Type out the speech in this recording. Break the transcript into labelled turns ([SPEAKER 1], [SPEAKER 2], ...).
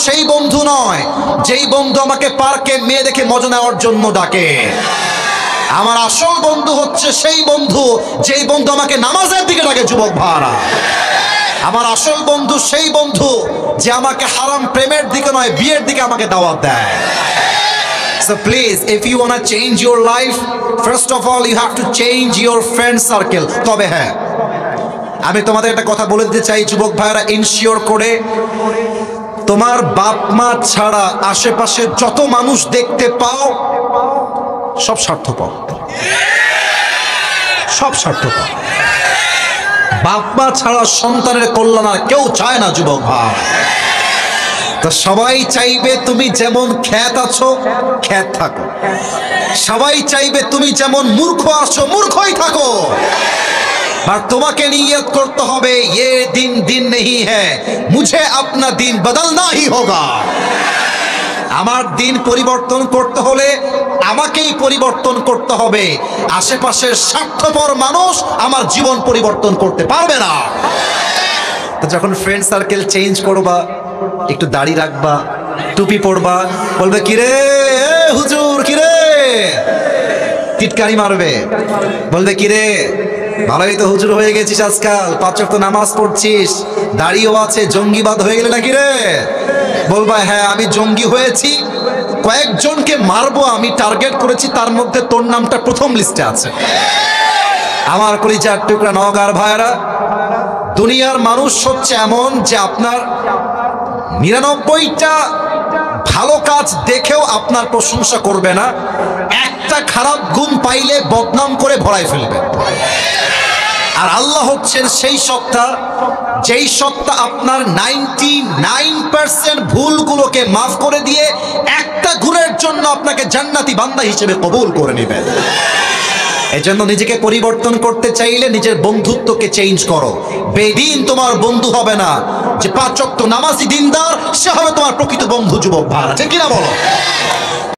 [SPEAKER 1] সেই বন্ধু নয় যেই বন্ধু আমাকে পার্কে মেয়ে দেখে মজা নেওয়ার জন্য ডাকে। আমার আসল বন্ধু হচ্ছে সেই বন্ধু যেই বন্ধু আমাকে নামাজের দিকে ডাকে। যুবক ভাইরা, আমার আসল বন্ধু সেই বন্ধু যে আমাকে হারাম প্রেমের দিকে নয় বিয়ের দিকে আমাকে দাওয়াত দেয়। So please, if you want to change your life, first of all you have to change your friend circle. তবে হ্যাঁ, আমি তোমাদের একটা কথা বলে দিতে চাই যুবক ভাইরা, ইনশিওর করে তোমার বাপ মা ছাড়া আশেপাশে যত মানুষ দেখতে পাও সব স্বার্থপর, সব স্বার্থপর। বাপ মা ছাড়া সন্তানের কল্যাণ আর কেউ চায় না যুবক ভাই। তো সবাই চাইবে তুমি যেমন খ্যাত আছো খ্যাত থাকো, সবাই চাইবে তুমি যেমন মূর্খ আছো মূর্খই থাকো। আর তোমাকে নিয়ত করতে হবে ये दिन दिन नहीं है, मुझे अपना दिन बदलना ही होगा। আমার দিন পরিবর্তন করতে হলে আমাকেই পরিবর্তন করতে হবে। আশেপাশের স্বার্থপর মানুষ আমার জীবন পরিবর্তন করতে পারবে না। তো যখন ফ্রেন্ড সার্কেল চেঞ্জ করবা, একটু দাড়ি রাখবা, টুপি পরবা, বলবে কিরে হুজুর, কিরে টিটকারি মারবে, বলবে কিরে ভালোই তো হুজুর হয়ে গেছিস আজকাল, 5 ওয়াক্ত নামাজ পড়ছিস, দাড়িও আছে, জঙ্গিবাদ হয়ে গেলে নাকি রে? বলবা হ্যাঁ আমি জঙ্গি হয়েছি, কয়েকজনকে মারবো আমি টার্গেট করেছি, তার মধ্যে তোর নামটা প্রথম লিস্টে আছে। আমার কলিজার টুকরা নওগাঁর ভাইরা, দুনিয়ার মানুষ হচ্ছে এমন যে আপনার 99টা ভালো কাজ দেখেও আপনার প্রশংসা করবে না, একটা খারাপ গুণ পাইলে বদনাম করে ভরাই ফেলবে। আর আল্লাহ হচ্ছেন সেই সত্তা যেই সত্তা আপনার 99% ভুলগুলোকে মাফ করে দিয়ে একটা গুণের জন্য আপনাকে জান্নাতি বান্দা হিসেবে কবুল করে নেবেন। এজন্য নিজেকে পরিবর্তন করতে চাইলে নিজের বন্ধুত্বকে চেঞ্জ করো। বেদিন তোমার বন্ধু হবে না, যে 5 ওয়াক্ত নামাজি দিনদার সে হবে তোমার প্রকৃত বন্ধু। যুবক ভাইরা, ঠিক কিনা বলো?